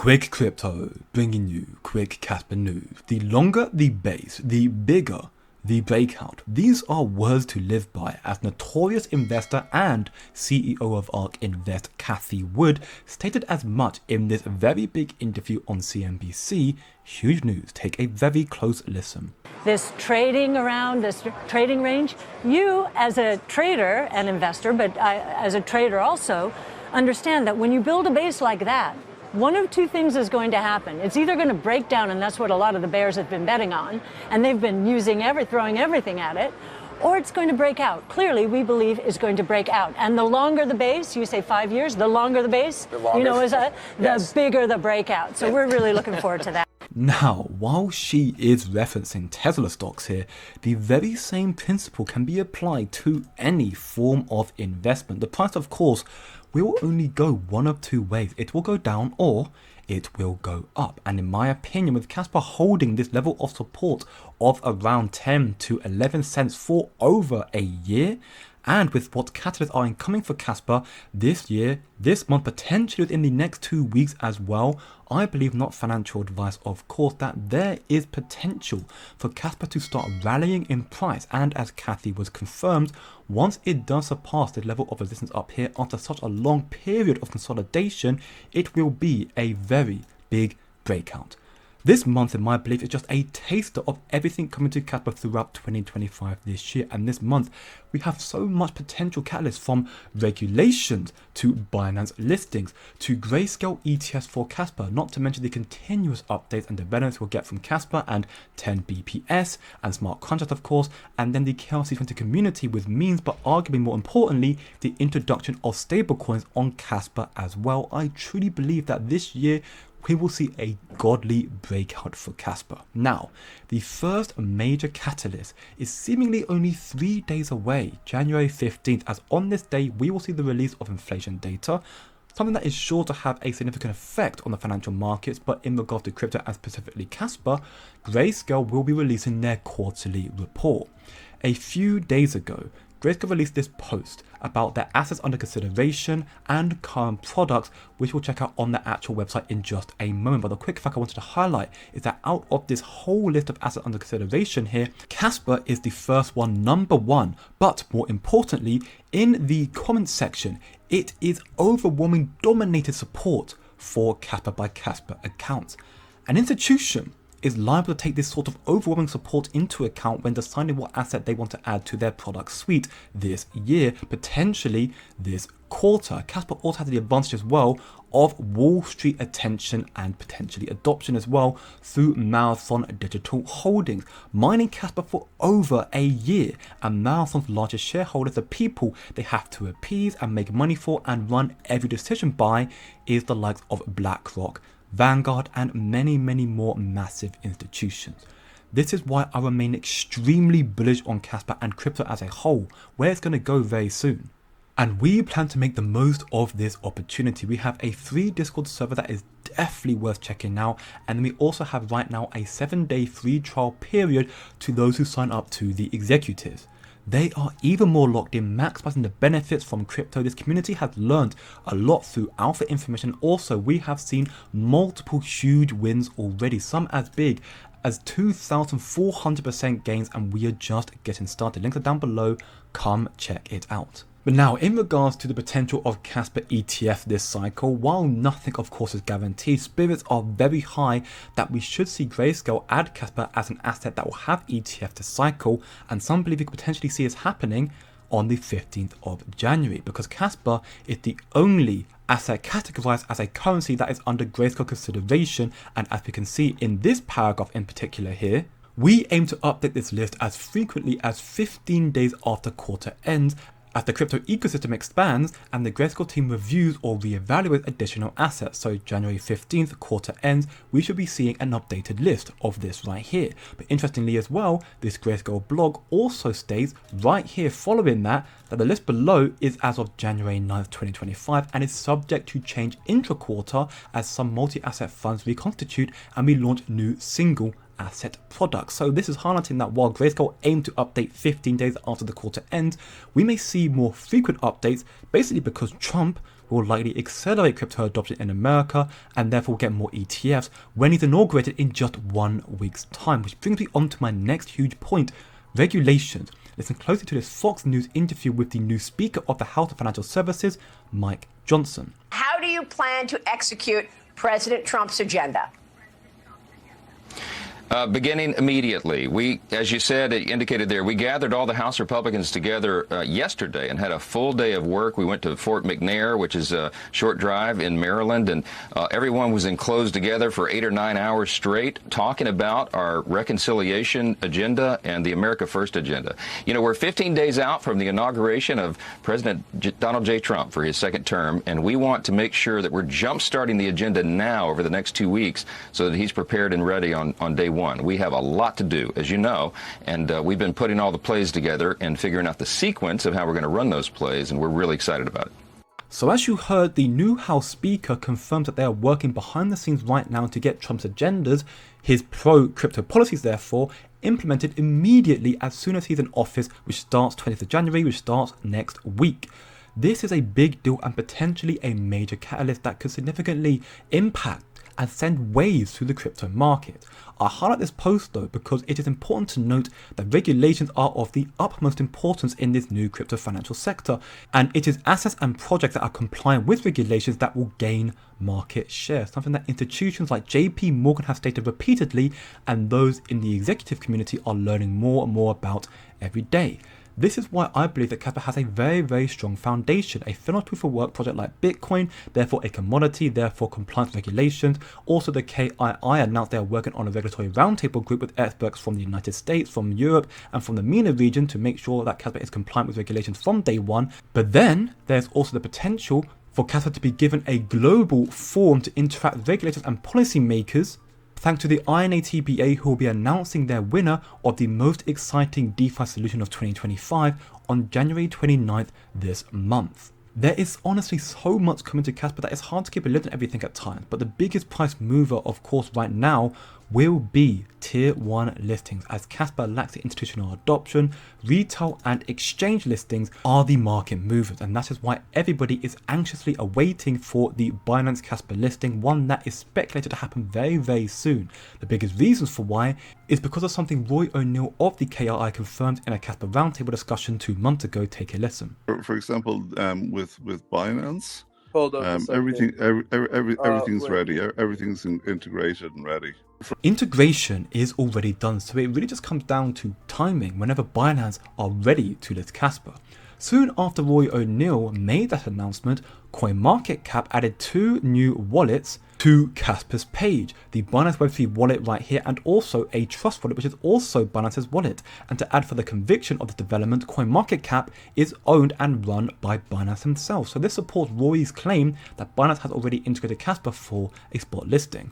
Quick crypto, bringing you quick Kaspa news. The longer the base, the bigger the breakout. These are words to live by, as notorious investor and CEO of ARK Invest Cathie Wood stated as much in this very big interview on CNBC. Huge news. Take a very close listen. This trading around, this trading range, you as a trader and investor, but as a trader also, understand that when you build a base like that, one of two things is going to happen. It's either going to break down, and that's what a lot of the bears have been betting on, and they've been throwing everything at it, or it's going to break out. Clearly, we believe is going to break out. And the longer the base, you say 5 years, the longer the base, the bigger the breakout. So we're really looking forward to that. Now, while she is referencing Tesla stocks here, the very same principle can be applied to any form of investment. The price, of course, will only go one of two ways. It will go down or it will go up. And in my opinion, with Kaspa holding this level of support of around 10 to 11 cents for over a year, and with what catalysts are incoming for Kaspa this year, this month, potentially within the next 2 weeks as well, I believe, not financial advice of course, that there is potential for Kaspa to start rallying in price. And as Cathie was confirmed, once it does surpass the level of resistance up here after such a long period of consolidation, it will be a very big breakout. This month, in my belief, is just a taster of everything coming to Kaspa throughout 2025 this year. And this month, we have so much potential catalysts, from regulations to Binance listings to Grayscale ETFs for Kaspa, not to mention the continuous updates and developments we'll get from Kaspa and 10 BPS and smart contracts, of course, and then the KRC20 community with memes, but arguably more importantly, the introduction of stablecoins on Kaspa as well. I truly believe that this year, we will see a godly breakout for Kaspa. Now, the first major catalyst is seemingly only 3 days away, January 15th, as on this day we will see the release of inflation data, something that is sure to have a significant effect on the financial markets. But in regard to crypto and specifically Kaspa, Grayscale will be releasing their quarterly report. A few days ago, Grayscale released this post about their assets under consideration and current products, which we'll check out on the actual website in just a moment. But the quick fact I wanted to highlight is that out of this whole list of assets under consideration here, Kaspa is the first one, number one. But more importantly, in the comments section, it is overwhelming dominated support for Kaspa by Kaspa accounts. An institution is liable to take this sort of overwhelming support into account when deciding what asset they want to add to their product suite this year, potentially this quarter. Kaspa also has the advantage as well of Wall Street attention and potentially adoption as well through Marathon Digital Holdings, mining Kaspa for over a year. And Marathon's largest shareholders, the people they have to appease and make money for and run every decision by, is the likes of BlackRock, Vanguard, and many more massive institutions. This is why I remain extremely bullish on Kaspa and crypto as a whole, where it's going to go very soon. And we plan to make the most of this opportunity. We have a free Discord server that is definitely worth checking out, and we also have right now a 7-day free trial period to those who sign up to the executives. They are even more locked in, maximizing the benefits from crypto. This community has learned a lot through alpha information. Also, we have seen multiple huge wins already, some as big as 2,400% gains, and we are just getting started. Links are down below. Come check it out. But now, in regards to the potential of Kaspa ETF this cycle, while nothing of course is guaranteed, spirits are very high that we should see Grayscale add Kaspa as an asset that will have ETF this cycle, and some believe we could potentially see this happening on the 15th of January, because Kaspa is the only asset categorized as a currency that is under Grayscale consideration. And as we can see in this paragraph in particular here, we aim to update this list as frequently as 15 days after quarter ends, as the crypto ecosystem expands and the Grayscale team reviews or reevaluates additional assets. So January 15th, quarter ends, we should be seeing an updated list of this right here. But interestingly as well, this Grayscale blog also states right here following that the list below is as of January 9th, 2025 and is subject to change intra-quarter as some multi-asset funds reconstitute and we launch new single asset products. So this is highlighting that while Grayscale aim to update 15 days after the quarter ends, we may see more frequent updates, basically because Trump will likely accelerate crypto adoption in America and therefore get more ETFs when he's inaugurated in just 1 week's time. Which brings me on to my next huge point, regulations. Listen closely to this Fox News interview with the new Speaker of the House of Financial Services, Mike Johnson. How do you plan to execute President Trump's agenda? Beginning immediately. We, as you said, indicated there, we gathered all the House Republicans together yesterday and had a full day of work. We went to Fort McNair, which is a short drive in Maryland, and everyone was enclosed together for 8 or 9 hours straight talking about our reconciliation agenda and the America First agenda. You know, we're 15 days out from the inauguration of President Donald J. Trump for his second term, and we want to make sure that we're jump-starting the agenda now over the next 2 weeks so that he's prepared and ready on day one. We have a lot to do, as you know, and we've been putting all the plays together and figuring out the sequence of how we're going to run those plays, and we're really excited about it. So as you heard, the new House Speaker confirms that they are working behind the scenes right now to get Trump's agendas, his pro-crypto policies therefore, implemented immediately as soon as he's in office, which starts 20th of January, which starts next week. This is a big deal and potentially a major catalyst that could significantly impact and send waves through the crypto market. I highlight this post though because it is important to note that regulations are of the utmost importance in this new crypto financial sector, and it is assets and projects that are compliant with regulations that will gain market share, something that institutions like JP Morgan have stated repeatedly and those in the executive community are learning more and more about every day. This is why I believe that Kaspa has a very, very strong foundation, a finished proof of work project like Bitcoin, therefore a commodity, therefore compliance regulations. Also, the KII announced they are working on a regulatory roundtable group with experts from the United States, from Europe, and from the MENA region to make sure that Kaspa is compliant with regulations from day one. But then there's also the potential for Kaspa to be given a global forum to interact with regulators and policymakers, thanks to the INATBA, who will be announcing their winner of the most exciting DeFi solution of 2025 on January 29th this month. There is honestly so much coming to Kaspa that it's hard to keep a lid on everything at times, but the biggest price mover of course right now will be tier 1 listings, as Kaspa lacks the institutional adoption. Retail and exchange listings are the market movers, and that is why everybody is anxiously awaiting for the Binance Kaspa listing, one that is speculated to happen very, very soon. The biggest reasons for why is because of something Roy O'Neill of the KII confirmed in a Kaspa roundtable discussion 2 months ago. Take a listen. For example, with Binance, Hold on everything's ready. Everything's integrated and ready. Integration is already done, so it really just comes down to timing whenever Binance are ready to list Kaspa. Soon after Roy O'Neill made that announcement, CoinMarketCap added 2 new wallets to Kaspa's page, the Binance Web3 wallet right here, and also a Trust wallet, which is also Binance's wallet. And to add for the conviction of the development, CoinMarketCap is owned and run by Binance himself. So this supports Roy's claim that Binance has already integrated Kaspa for a spot listing.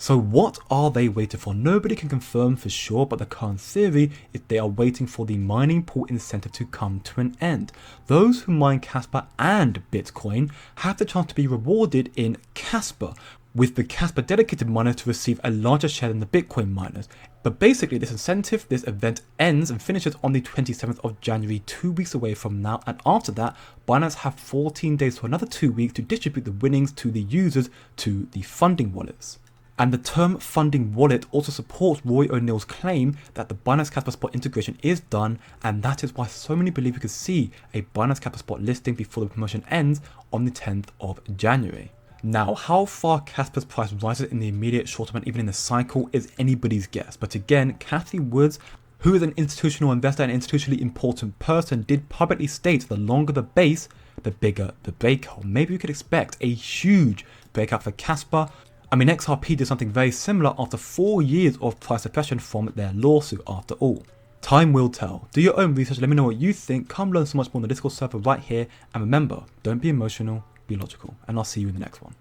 So what are they waiting for? Nobody can confirm for sure, but the current theory is they are waiting for the mining pool incentive to come to an end. Those who mine Kaspa and Bitcoin have the chance to be rewarded in Kaspa, with the Kaspa dedicated miners to receive a larger share than the Bitcoin miners. But basically this incentive, this event ends and finishes on the 27th of January, 2 weeks away from now, and after that, Binance have 14 days for another 2 weeks to distribute the winnings to the users to the funding wallets. And the term funding wallet also supports Roy O'Neill's claim that the Binance Kaspa Spot integration is done, and that is why so many believe we could see a Binance Kaspa Spot listing before the promotion ends on the 10th of January. Now, how far Kaspa's price rises in the immediate short term and even in the cycle is anybody's guess, but again, Cathie Woods, who is an institutional investor and institutionally important person, did publicly state the longer the base, the bigger the breakout. Maybe we could expect a huge breakout for Kaspa. I mean, XRP did something very similar after 4 years of price suppression from their lawsuit after all. Time will tell. Do your own research, let me know what you think, come learn so much more on the Discord server right here, and remember, don't be emotional, be logical, and I'll see you in the next one.